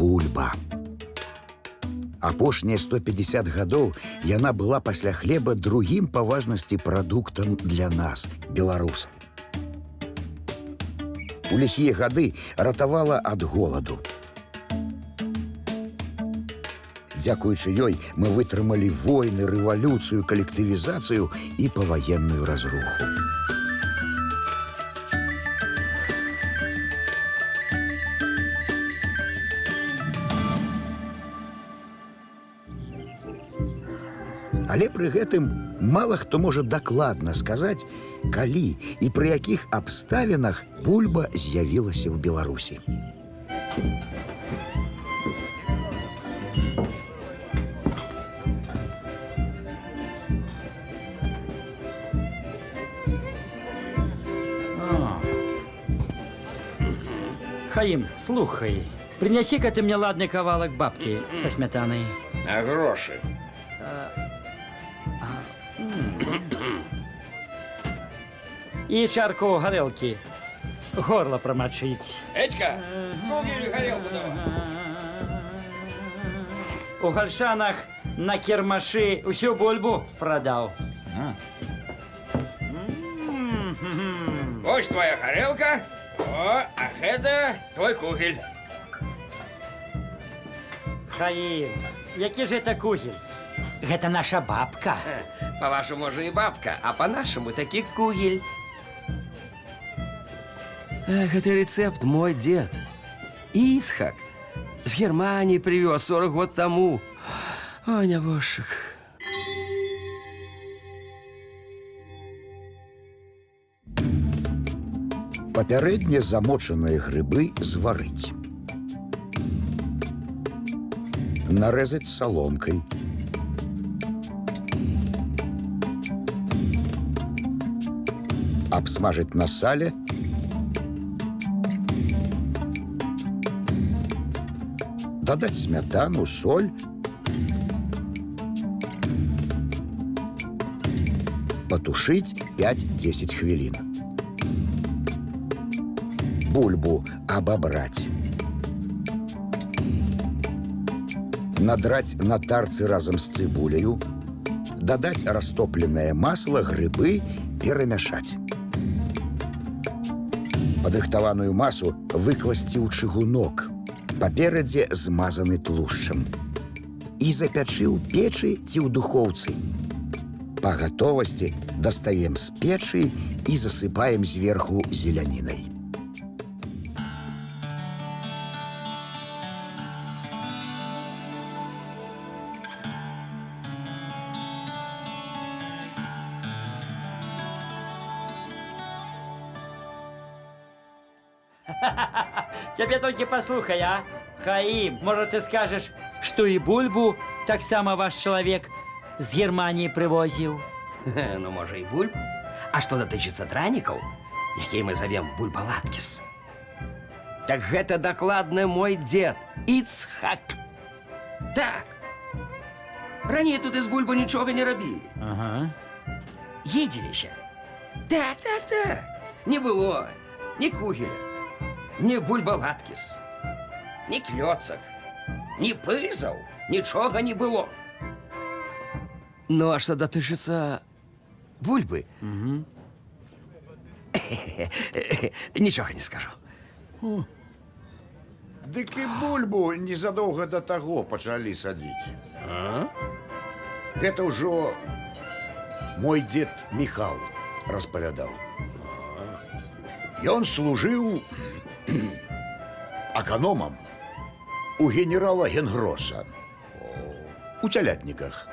бульба. Апошнія 150 гадоў яна была пасля хлеба другім па важнасці прадуктам для нас, беларусаў. У ліхія гады ратавала ад голаду. Дзякуючы ёй мы вытрымалі войны, рэвалюцыю, калектывізацыю і паваенную разруху. Але пры гэтым мала хто можа дакладна сказаць, калі і пры якіх абставінах бульба з'явілася ў Беларусі. Хаим, слухай, принеси-ка ты мне ладный кавалок бабки со сметаной. А гроши? И чарку горелки. Горло промочить. Этька, кругель горелку давай. У гальшанах на кермаши всю бульбу продал. Вот твоя горелка. О, а это твой кугель. Хаим, який же это кугель? Это наша бабка. По-вашему же и бабка, а по-нашему таки кугель. Эх, это рецепт мой дед. Исхак. С Германии привез 40 год тому. Ой, нябожчик. Папярэдне замочаныя грыбы зварыць. Нарэзаць саломкай. Абсмажыць на сале. Дадаць смятану, соль. Патушыць 5-10 хвілін. Бульбу абабраць. Надраць на тарцы разам з цыбуляю. Дадаць растопленае масла, грыбы, перамяшаць. Падрыхтаваную масу выкласці ў чыгунок, паперадзе змазаны тлушчам. І запячы ў печы ці ў духоўцы. Па гатовасці дастаем з печы і засыпаем зверху зелянінай. Тебе только послухай, а? Хаим, может, ты скажешь, что и бульбу так само ваш человек с Германии привозил? Ну, может, и бульбу. А что дотычется драников, який мы зовем бульбалаткис? Так это докладно мой дед Ицхак. Так. Ранее тут из бульбы ничего не робили. Ага. Едилище. Так. Не было ни кугеля, ни бульбалаткис, ни клёцок, ни пызов, ничего не было. Ну, а что дотычется бульбы? Ничего не скажу. Дык і бульбу незадоўга да таго пачалі садзіць. Гэта ўжо мой дзед Міхал распавядаў. Ён служыў аканомам у генерала Генгроса у цялятніках.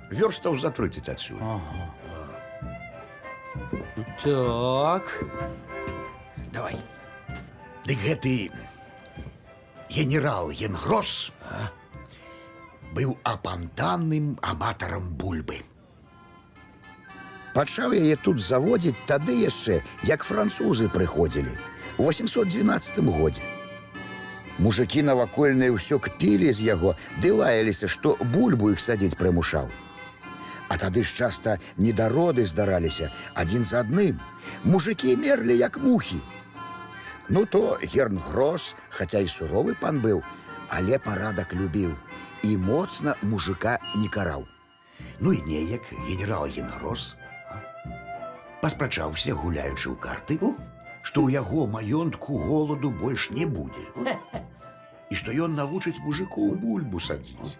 Вёрстаў за 30 адсюль. Так. Давай. Дык гэты генерал Генгрос быў апантаным аматарам бульбы. Пачаў яе тут заводзіць тады яшчэ, як французы прыходзілі, у 812 годзе. Мужыкі навакольныя ўсё кпілі з яго, ды лаяліся, што бульбу іх садзіць прымушаў. А тады ж часта недароды здараліся адзін за адным. Мужыкі мерлі, як мухі. Ну то Гернгрос, хаця і суровы пан быў, але парадак любіў і моцна мужика не караў. Ну і неяк генерал Єнгрос паспрачаўся, гуляючы ў карты, што ў яго маёнтку голаду больш не будзе. І што ён навучыць мужикоў бульбу садзіць.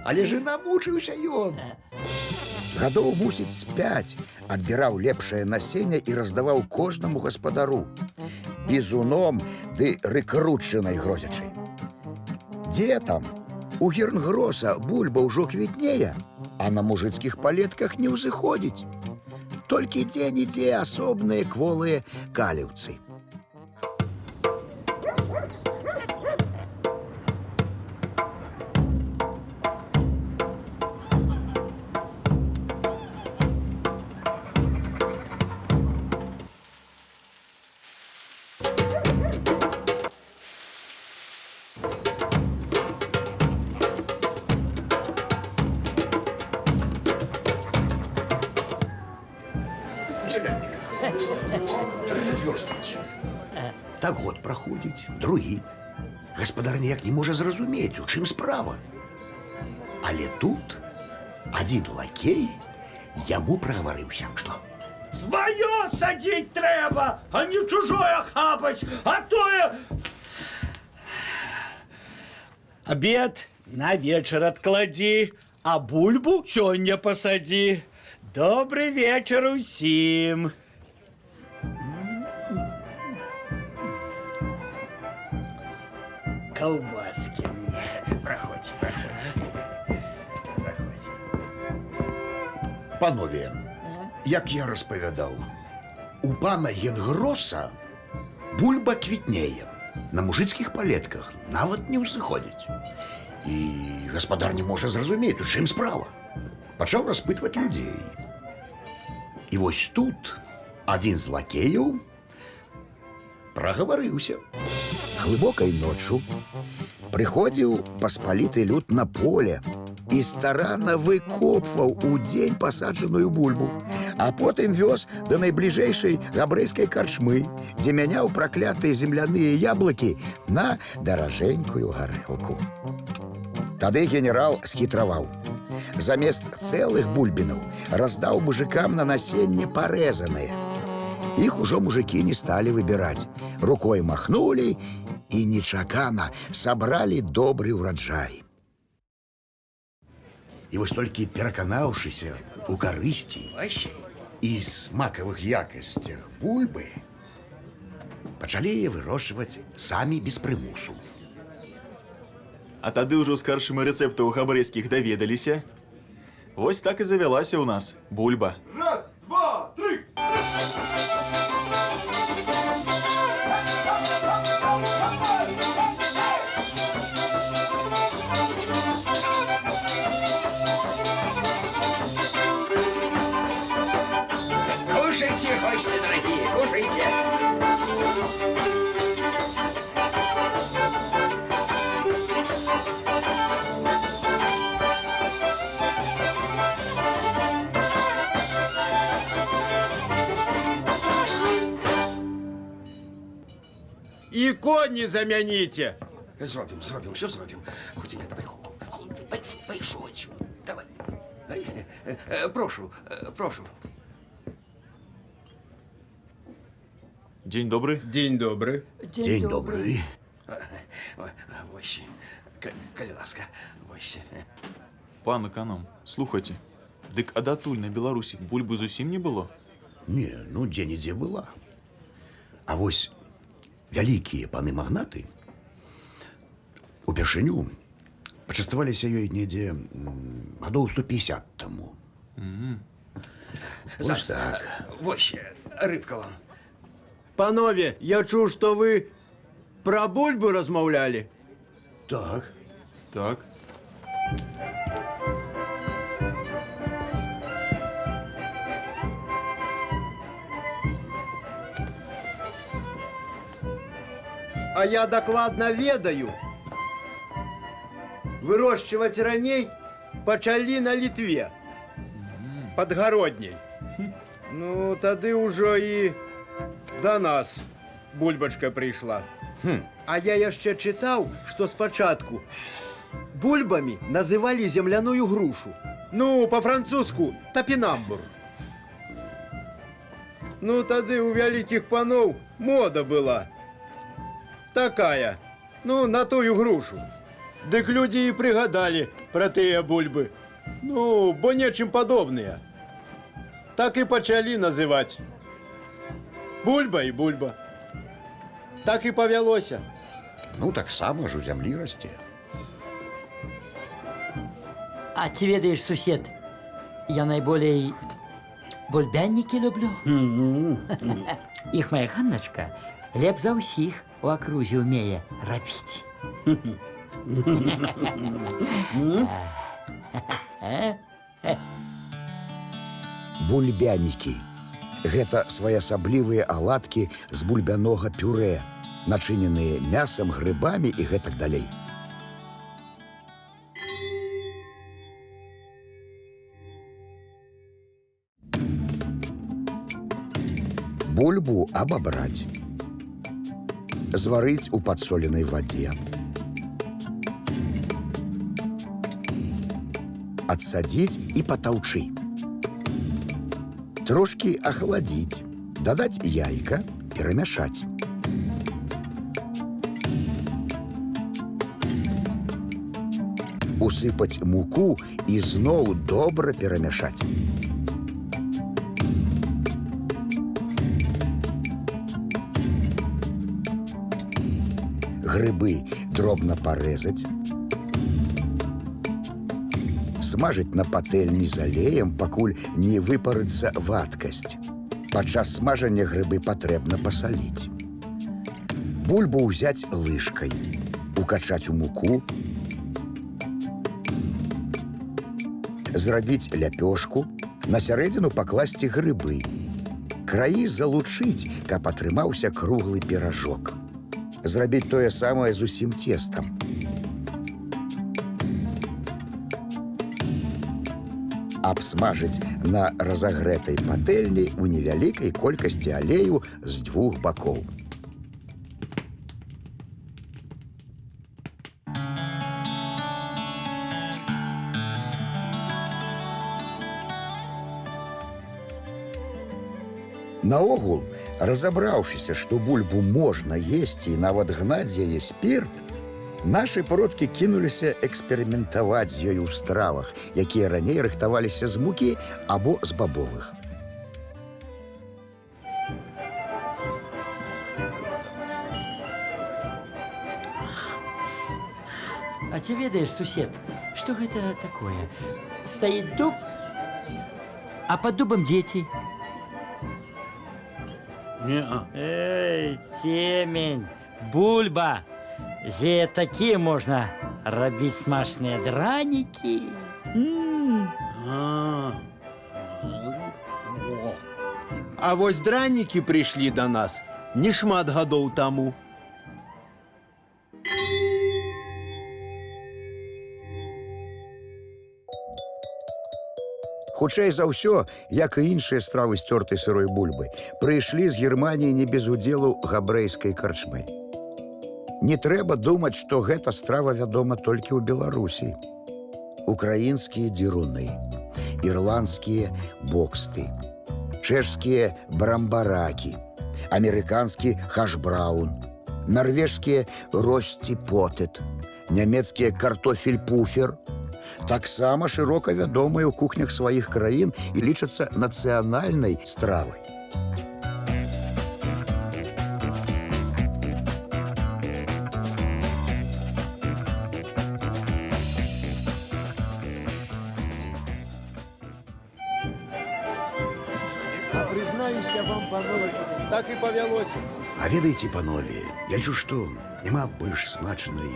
Але ж і намучыўся ён. Гадоў, мусіць, з 5 адбіраў лепшае насенне і раздаваў кожнаму гаспадару. Бізуном ды рыкрутчынай грозячай. Дзе там? У Гернгроса бульба ўжо квітнее, а на мужыцкіх палетках не ўзыходзіць. Толькі дзе-нідзе асобныя кволыя каліўцы. Так год праходзіць, другі. Гаспадар ніяк не можа зразумець, у чым справа. Але тут адзін лакей яму прагаварыўся, што Свое садить треба, а не чужое хапать, а тое... Обед на вечер отклади, а бульбу сёння посади. Добрый вечер усім. Колбаски мне. Проходь. панове, як я распавядаў, у пана Генгроса бульба квітнее, на мужыцкіх палетках нават не ўзыходзіць. І гаспадар не можа зразумець, у чым справа. Пачаў распытваць людзей. І вось тут адзін з лакеяў прагаварыўся. Глыбокай ноччу прыходзіў паспаліты люд на поле і старанна выкопваў у дзень пасаджаную бульбу, а потым вёз да найбліжэйшай габрэйскай карчмы, дзе мяняў праклятыя земляныя яблыкі на даражэнькую гарэлку. Тады генерал схітраваў. Замест цэлых бульбінаў раздаў мужикам на насенне парэзаныя. Іх ужо мужики не сталі выбіраць. Рукой махнулі і нечакана сабралі добры ўраджай. І вось толькі пераканаўшыся у карысці і смакавых якасцях бульбы, пачалі яе вырошчваць самі без прымусу. А тады ўжо з каршымі рэцэптаў габрэйскіх даведаліся. Вось так і завялася ў нас бульба. Раз, два, три. Кушайте, гости дорогие, кушайте. Икони замените. Зробим, все зробим. Хутенько, давай, пайшов отсюда. Давай. Прошу. Дзень добры. День добрый. Дзень добры. Вось, калі ласка, вось. Пан эканом, слухайце, дык а датуль на Беларусі бульбы зусім не было? Не, ну дзе-нідзе была. А вось вялікія паны-магнаты упершыню пачаставаліся ёй недзе гадоў 150 таму. Зараз, вось, рыбка вам. Панове, я чуў, что вы про бульбу размаўлялі. Так. Так. А я докладно ведаю. Выращивать раней пачалі на Літве. Подгородней. Ну, тады ўжо і до нас бульбачка прийшла. А я яшчэ чытаў, што спачатку бульбамі называлі земляную грушу. Ну, па-французску тапінамбур. Ну, тады ў вялікіх паноў мода была такая, ну, на тую грушу. Дык людзі і прыгадалі пра тыя бульбы. Ну, бо нечым падобныя. Так і пачалі называць. Бульба і бульба. Так і павялося. Ну, таксама ж у зямлі расце. А ты ведаешь, сусед, я наиболее бульбянники люблю. Их моя Ганночка леп за ўсіх у акрузе умее рабіць. Бульбянікі. Гэта своеасаблівыя аладкі з бульбянога пюрэ, начыненыя мясам, грыбамі і гэтак далей. Бульбу абабраць. Зварыць у падсоленай вадзе. Адсадзіць і патаўчы. Трошкі ахладзіць, дадаць яйка, перамяшаць. Усыпаць муку і зноў добра перамяшаць. Грыбы дробна парэзаць. Смажыць на патэльні з алеем, пакуль не выпарыцца вадкасць. Падчас смажання грыбы патрэбна пасаліць. Бульбу ўзяць лыжкай, укачаць у муку, зрабіць ляпёшку, на сярэдзіну пакласці грыбы. Краі залучыць, каб атрымаўся круглы піражок. Зрабіць тое самае з усім цестам. Абсмажыць на разагрэтай патэльні ў невялікай колькасці алею з двух бакоў. Наогул, разабраўшыся, што бульбу можна есці і нават гнаць з яе спірт, нашы продкі кінуліся эксперыментаваць з ёй у стравах, якія раней рыхтаваліся з мукі або з бабовых. А ты ведаешь, сусед, что это такое? Стоит дуб, а под дубом дети. Эй, темень, бульба. Зе такие можно робить смачные драники. А вось дранікі прыйшлі да нас не шмат гадоў таму. Хутчэй за ўсё, як і іншыя стравы сцёртай сырой бульбы, прыйшлі з Германіі не без удзелу габрэйскай карчмы. Не трэба думаць, што гэта страва вядома толькі ў Беларусі. Украінскія дзіруны, ірландскія боксты, чэшскія брамбаракі, амерыканскі хашбраун, нарвежскія росці потэт, нямецкія картофель-пуфер, таксама шырока вядомыя ў кухнях сваіх краін і лічацца нацыянальнай стравай. А прызнаюся вам, панове, так і павялося. А ведаеце, панове, я лічу, што няма больш смачнай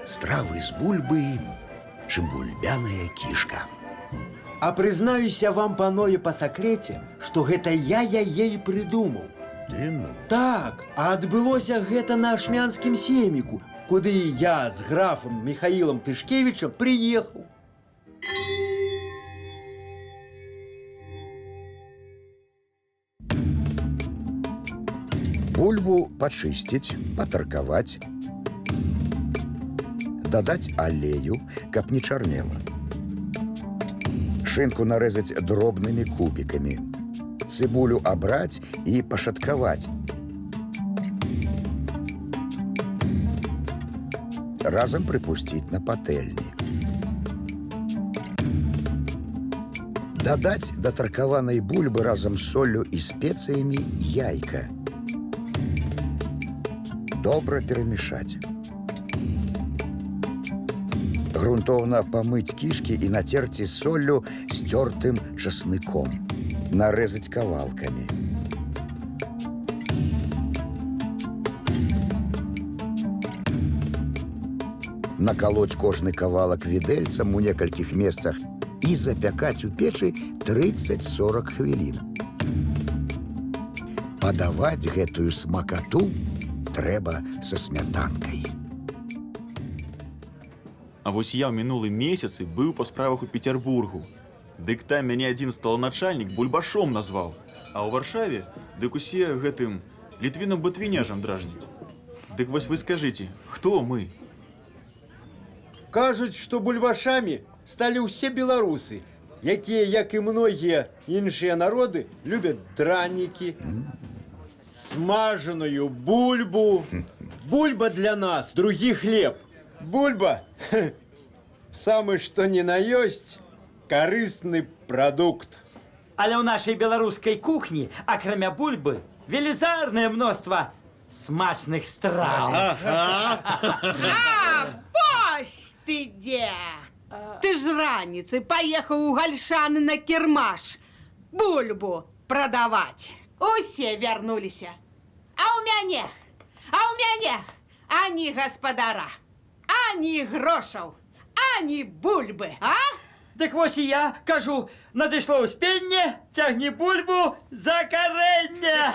стравы з бульбы, чым бульбяная кішка. А прызнаюся вам, панове, па сакрэце, што гэта я яе і прыдумаў. Так, а адбылося гэта на ашмянскім семіку, куды я з графам Михаілам Тышкевічам прыехаў. Бульбу пачысціць, патаркаваць, дадаць алею, каб не чарнела. Шынку нарэзаць дробнымі кубікамі. Цыбулю абраць і пашаткаваць. Разам прыпусціць на патэльні. Дадаць да таркаванай бульбы разам з соллю і спецыямі яйка. Добра перамешаць. Грунтоўна памыць кішкі і нацерці з соллю сцёртым часныком. Нарэзаць кавалкамі. Накалоць кожны кавалак відэльцам у некалькіх месцах і запякаць у печы 30-40 хвілін. Падаваць гэтую смакату трэба са смятанкай. А вось я ў минулым месяцы быў па справах у Петербургу. Дык там мяне адзін сталаначальнік бульбашом назваў. А ў Варшаве дык усе гэтым літвінам-батвіняжам дражняць. Дык вось вы скажыце, хто мы? Кажуць, што бульбашамі сталі ўсе беларусы, якія, як і многія іншыя народы, любяць дранікі, смажаную бульбу. Бульба для нас, другі хлеб. Бульба – самы што ні на ёсць карысны прадукт. Але ў нашай беларускай кухні, акрамя бульбы, велізарнае мноства смачных страў. Пось ты дзе! Ты ж раніцай паехаў у Гальшаны на кірмаш бульбу прадаваць. Усе вярнуліся. А ў мяне ані гаспадара, ані грошаў, ані бульбы, а? Дык вось і я кажу, надышло ўспенне, цягні бульбу за карэнне.